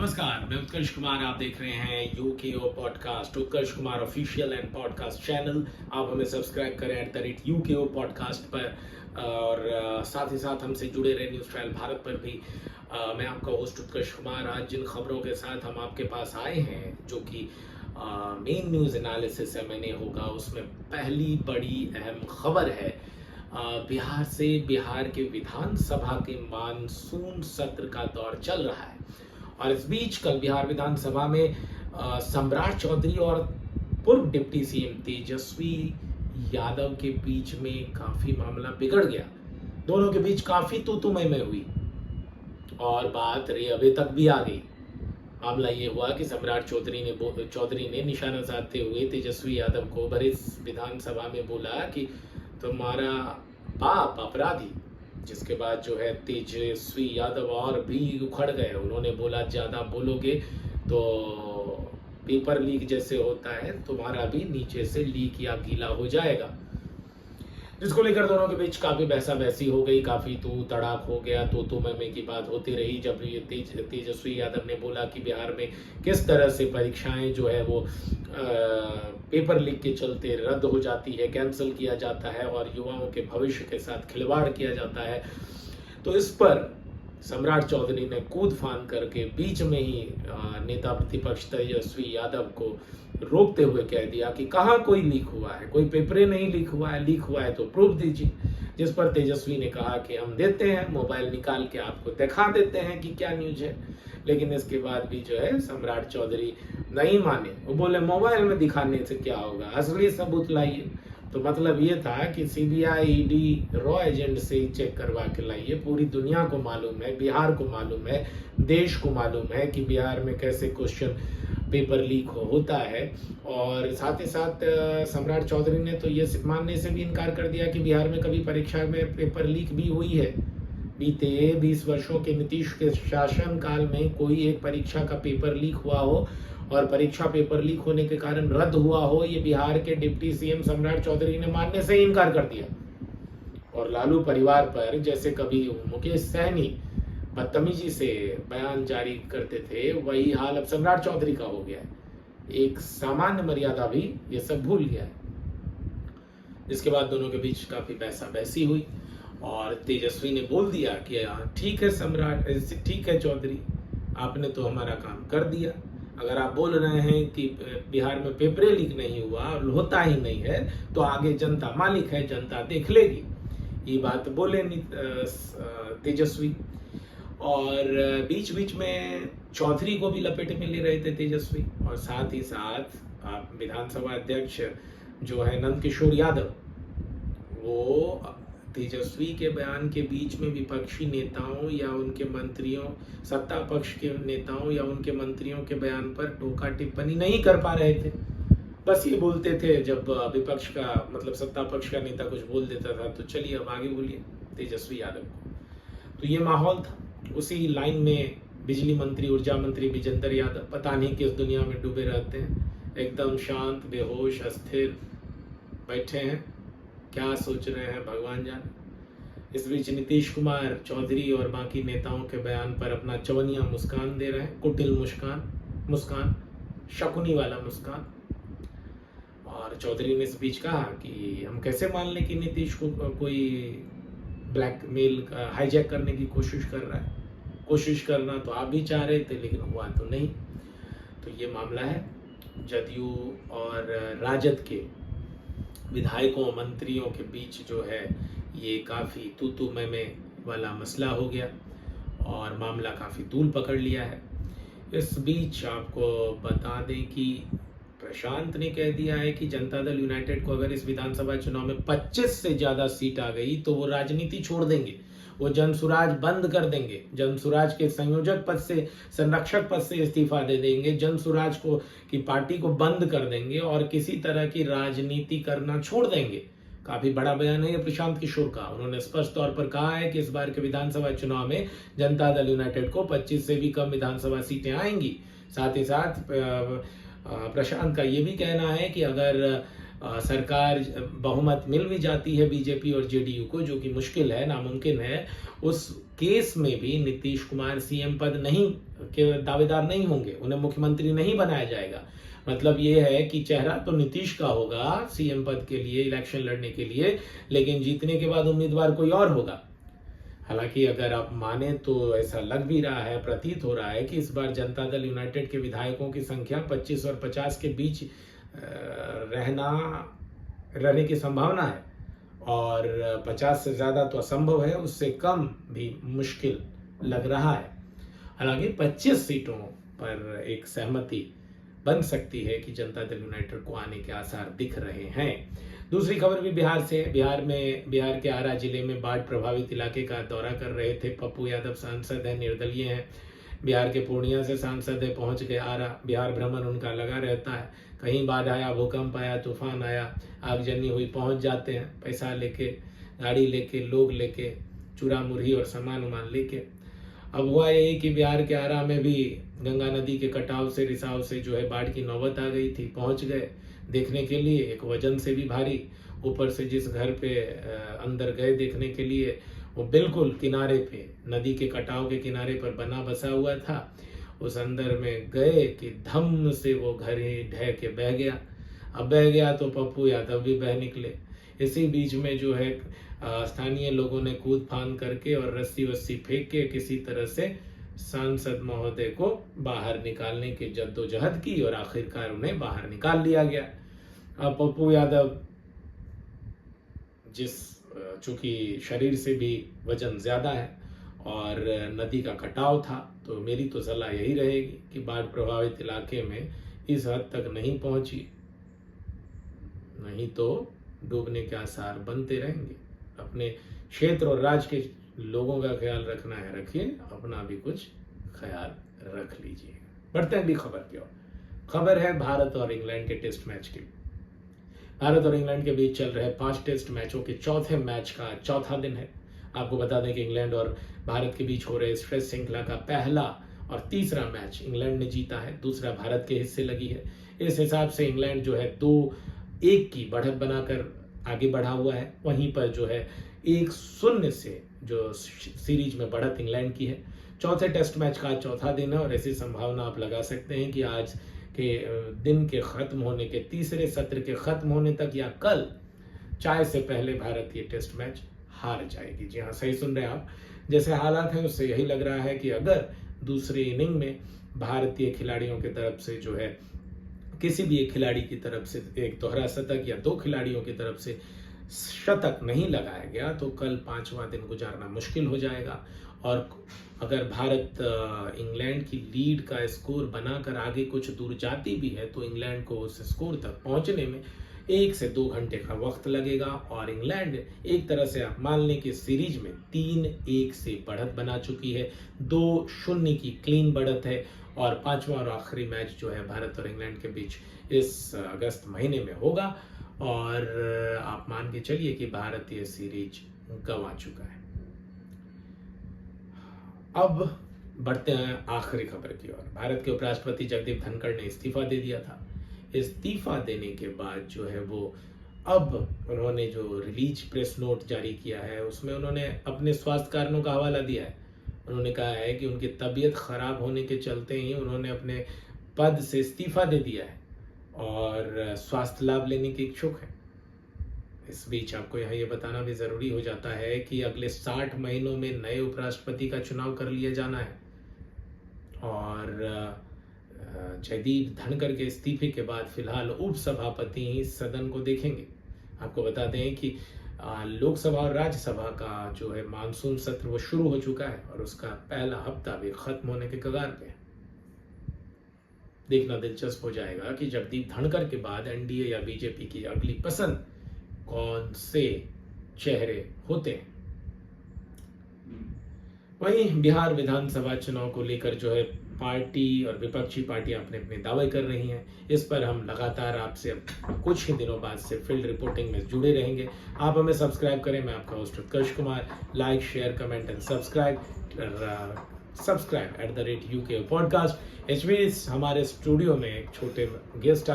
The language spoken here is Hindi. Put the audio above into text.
नमस्कार, मैं उत्कर्ष कुमार। आप देख रहे हैं UKO podcast, Utkarsh Kumar official and podcast channel. आप हमें सब्सक्राइब करें @यूकेओ पॉडकास्ट पर और साथ ही साथ हमसे जुड़े रहे न्यूज़ ट्रायल भारत पर भी। मैं आपका होस्ट उत्कर्ष कुमार। आज जिन खबरों के साथ हम आपके पास आए हैं, जो कि मेन न्यूज़ एनालिसिस मैंने होगा, उसमें पहली बड़ी अहम खबर है बिहार से। बिहार के विधानसभा के मानसून सत्र का दौर चल रहा है और इस बीच कल बिहार विधानसभा में सम्राट चौधरी और पूर्व डिप्टी सीएम तेजस्वी यादव के बीच में काफी मामला बिगड़ गया। दोनों के बीच काफी तू मैं हुई और बात रेलवे तक भी आ गई। मामला ये हुआ कि सम्राट चौधरी ने निशाना साधते हुए तेजस्वी यादव को भरे विधानसभा में बोला कि तुम्हारा बाप अपराधी। जिसके बाद जो है तेजस्वी यादव और भी उखड़ गए। उन्होंने बोला ज्यादा बोलोगे तो पेपर लीक जैसे होता है, तुम्हारा भी नीचे से लीक या गीला हो जाएगा। जिसको लेकर दोनों के बीच काफी बहसा बहसी हो गई, काफी तू तड़ाक हो गया। तो मैं की बात होती रही। जब ये तेजस्वी यादव ने बोला कि बिहार में किस तरह से परीक्षाएं जो है वो पेपर लीक के चलते रद्द हो जाती है, कैंसिल किया जाता है और युवाओं के भविष्य के साथ खिलवाड़ किया जाता है, तो इस पर सम्राट चौधरी ने कूद फान करके बीच में ही नेता प्रतिपक्ष तेजस्वी यादव को रोकते हुए कह दिया कि कहाँ कोई लीक हुआ है, कोई पेपर नहीं लीक हुआ है तो प्रूफ दीजिए। जिस पर तेजस्वी ने कहा कि हम देते हैं, मोबाइल निकाल के आपको दिखा देते हैं कि क्या न्यूज है। लेकिन इसके बाद भी जो है सम्राट चौधरी नहीं माने। वो बोले मोबाइल में दिखाने से क्या होगा, असली सबूत लाइए। तो मतलब ये था कि सीबीआई, ईडी, रॉ एजेंट से चेक करवा के लाइए। पूरी दुनिया को मालूम है, बिहार को मालूम है, देश को मालूम है कि बिहार में कैसे क्वेश्चन पेपर लीक होता है। और साथ ही साथ सम्राट चौधरी ने तो ये मानने से भी इनकार कर दिया कि बिहार में कभी परीक्षा में पेपर लीक भी हुई है। बीते 20 वर्षों के नीतीश के शासन काल में कोई एक परीक्षा का पेपर लीक हुआ हो और परीक्षा पेपर लीक होने के कारण रद्द हुआ हो, ये बिहार के डिप्टी सीएम सम्राट चौधरी ने मानने से इनकार कर दिया। और लालू परिवार पर जैसे कभी मुकेश सहनी बदतमीजी से बयान जारी करते थे, वही हाल अब सम्राट चौधरी का हो गया है। एक सामान्य मर्यादा भी ये सब भूल गया है। इसके बाद दोनों के बीच काफी बहसा बहसी हुई और तेजस्वी ने बोल दिया कि ठीक है सम्राट, ठीक है चौधरी, आपने तो हमारा काम कर दिया। अगर आप बोल रहे हैं कि बिहार में पेपर लीक नहीं हुआ और होता ही नहीं है, तो आगे जनता मालिक है, जनता देख लेगी। ये बात बोले तेजस्वी। और बीच बीच में चौधरी को भी लपेटे में ले रहे थे तेजस्वी। और साथ ही साथ आप विधानसभा अध्यक्ष जो है नंद किशोर यादव, वो तेजस्वी के बयान के बीच में विपक्षी नेताओं या उनके मंत्रियों, सत्ता पक्ष के नेताओं या उनके मंत्रियों के बयान पर टोका टिप्पणी नहीं कर पा रहे थे। बस ये बोलते थे, जब विपक्ष का मतलब सत्ता पक्ष का नेता कुछ बोल देता था तो चलिए अब आगे बोलिए तेजस्वी यादव को। तो ये माहौल था। उसी लाइन में बिजली मंत्री, ऊर्जा मंत्री विजेंद्र यादव पता नहीं किस दुनिया में डूबे रहते हैं, एकदम शांत, बेहोश, अस्थिर बैठे हैं। क्या सोच रहे हैं भगवान जाने। इस बीच नीतीश कुमार, चौधरी और बाकी नेताओं के बयान पर अपना चवनिया मुस्कान दे रहे हैं, कुटिल मुस्कान, शकुनी वाला मुस्कान। और चौधरी ने इस बीच कहा कि हम कैसे मान लें कि नीतीश को कोई ब्लैकमेल, हाईजैक करने की कोशिश कर रहा है। कोशिश करना तो आप भी चाह रहे थे, लेकिन हुआ तो नहीं। तो ये मामला है जदयू और राजद के विधायकों, मंत्रियों के बीच जो है ये काफ़ी तू मैं वाला मसला हो गया और मामला काफ़ी तूल पकड़ लिया है। इस बीच आपको बता दें कि प्रशांत ने कह दिया है कि जनता दल यूनाइटेड को अगर इस विधानसभा चुनाव में 25 से ज़्यादा सीट आ गई तो वो राजनीति छोड़ देंगे, वो जनसुराज बंद कर देंगे, जनसुराज के संयोजक पद से, संरक्षक पद से इस्तीफा दे देंगे, जनसुराज को की पार्टी को बंद कर देंगे और किसी तरह की राजनीति करना छोड़ देंगे। काफी बड़ा बयान है ये प्रशांत किशोर का। उन्होंने स्पष्ट तौर पर कहा है कि इस बार के विधानसभा चुनाव में जनता दल यूनाइटेड को 25 से भी कम विधानसभा सीटें आएंगी। साथ ही साथ प्रशांत का ये भी कहना है कि अगर सरकार बहुमत मिल भी जाती है बीजेपी और जेडीयू को, जो कि मुश्किल है, नामुमकिन है, उस केस में भी नीतीश कुमार सीएम पद नहीं के दावेदार नहीं होंगे, उन्हें मुख्यमंत्री नहीं बनाया जाएगा। मतलब ये है कि चेहरा तो नीतीश का होगा सीएम पद के लिए इलेक्शन लड़ने के लिए, लेकिन जीतने के बाद उम्मीदवार कोई और होगा। हालांकि अगर आप माने तो ऐसा लग भी रहा है, प्रतीत हो रहा है कि इस बार जनता दल यूनाइटेड के विधायकों की संख्या 25 और 50 के बीच रहने की संभावना है, और 50 से ज्यादा तो असंभव है, उससे कम भी मुश्किल लग रहा है। हालांकि 25 सीटों पर एक सहमति बन सकती है कि जनता दल यूनाइटेड को आने के आसार दिख रहे हैं। दूसरी खबर भी बिहार से। बिहार के आरा जिले में बाढ़ प्रभावित इलाके का दौरा कर रहे थे पप्पू यादव, सांसद हैं, निर्दलीय हैं, बिहार के पूर्णिया से सांसद है, पहुंच गए आरा। बिहार भ्रमण उनका लगा रहता है, कहीं बाढ़ आया, भूकंप आया, तूफान आया, आगजनी हुई, पहुंच जाते हैं, पैसा लेके, गाड़ी लेके, लोग लेके, चूरा मुरही और सामान उमान लेके। अब हुआ यही कि बिहार के आरा में भी गंगा नदी के कटाव से, रिसाव से जो है बाढ़ की नौबत आ गई थी। पहुंच गए देखने के लिए, एक वजन से भी भारी, ऊपर से जिस घर पे अंदर गए देखने के लिए, वो बिल्कुल किनारे पे, नदी के कटाव के किनारे पर बना बसा हुआ था। उस अंदर में गए कि धम से वो घर ही ढह के बह गया। अब बह गया तो पप्पू यादव भी बह निकले। इसी बीच में जो है स्थानीय लोगों ने कूद फान करके और रस्सी वस्सी फेंक के किसी तरह से सांसद महोदय को बाहर निकालने की जद्दोजहद की, और आखिरकार उन्हें बाहर निकाल लिया गया। अब पप्पू यादव, चूंकि शरीर से भी वजन ज्यादा है और नदी का कटाव था, तो मेरी तो सलाह यही रहेगी कि बाढ़ प्रभावित इलाके में इस हद तक नहीं पहुंची, नहीं तो डूबने के आसार बनते रहेंगे। अपने क्षेत्र और राज्य के लोगों का ख्याल रखना है रखिए, अपना भी कुछ ख्याल रख लीजिए। बढ़ते हैं अगली खबर की ओर। खबर है भारत और इंग्लैंड के टेस्ट मैच की। भारत और इंग्लैंड के बीच चल रहे 5 टेस्ट मैचों के चौथे मैच का चौथा दिन है। आपको बता दें कि इंग्लैंड और भारत के बीच हो रहे इस टेस्ट श्रृंखला का पहला और तीसरा मैच इंग्लैंड ने जीता है, दूसरा भारत के हिस्से लगी है। इस हिसाब से इंग्लैंड जो है 2-1 की बढ़त बनाकर आगे बढ़ा हुआ है। वहीं पर जो है 1-0 से जो सीरीज में बढ़त इंग्लैंड की है। चौथे टेस्ट मैच का चौथा दिन है और ऐसी संभावना आप लगा सकते हैं कि आज के दिन के खत्म होने के, तीसरे सत्र के खत्म होने तक या कल चाय से पहले भारत ये टेस्ट मैच हार जाएगी। जी हाँ, सही सुन रहे हैं आप। जैसे हालात हैं उससे यही लग रहा है कि अगर दूसरी इनिंग में भारतीय खिलाड़ियों की तरफ से जो है किसी भी एक खिलाड़ी की तरफ से एक दोहरा शतक या 2 खिलाड़ियों की तरफ से शतक नहीं लगाया गया तो कल 5वां दिन गुजारना मुश्किल हो जाएगा। और अगर भारत इंग्लैंड की लीड का स्कोर बनाकर आगे कुछ दूर जाती भी है तो इंग्लैंड को उस स्कोर तक पहुंचने में 1 से 2 घंटे का वक्त लगेगा, और इंग्लैंड एक तरह से आप मान लें कि सीरीज में 3-1 से बढ़त बना चुकी है, 2-0 की क्लीन बढ़त है, और 5वां और आखिरी मैच जो है भारत और इंग्लैंड के बीच इस अगस्त महीने में होगा, और आप मान के चलिए कि भारत ये सीरीज गंवा चुका है। अब बढ़ते हैं आखिरी खबर की ओर। भारत के उपराष्ट्रपति जगदीप धनखड़ ने इस्तीफा दे दिया था। इस्तीफा देने के बाद जो है वो अब उन्होंने जो रिलीज प्रेस नोट जारी किया है उसमें उन्होंने अपने स्वास्थ्य कारणों का हवाला दिया है। उन्होंने कहा है कि उनकी तबीयत खराब होने के चलते ही उन्होंने अपने पद से इस्तीफा दे दिया है और स्वास्थ्य लाभ लेने के इच्छुक है। इस बीच आपको यहाँ ये बताना भी जरूरी हो जाता है कि अगले 60 महीनों में नए उपराष्ट्रपति का चुनाव कर लिया जाना है, और जगदीप धनखड़ के इस्तीफे के बाद फिलहाल उपसभापति ही सदन को देखेंगे। आपको बता दें कि लोकसभा और राज्यसभा का जो है मानसून सत्र वो शुरू हो चुका है और उसका पहला हफ्ता भी खत्म होने के कगार पे है। देखना दिलचस्प हो जाएगा कि जगदीप धनखड़ के बाद एनडीए या बीजेपी की अगली पसंद कौन से चेहरे होते हैं। वहीं बिहार विधानसभा चुनाव को लेकर जो है पार्टी और विपक्षी पार्टियां अपने अपने दावे कर रही हैं। इस पर हम लगातार आपसे कुछ ही दिनों बाद से फील्ड रिपोर्टिंग में जुड़े रहेंगे। आप हमें सब्सक्राइब करें। मैं आपका host Utkarsh Kumar. Like, share, comment and subscribe @UKO podcast. इस बीच हमारे स्टूडियो में एक छोटे गेस्ट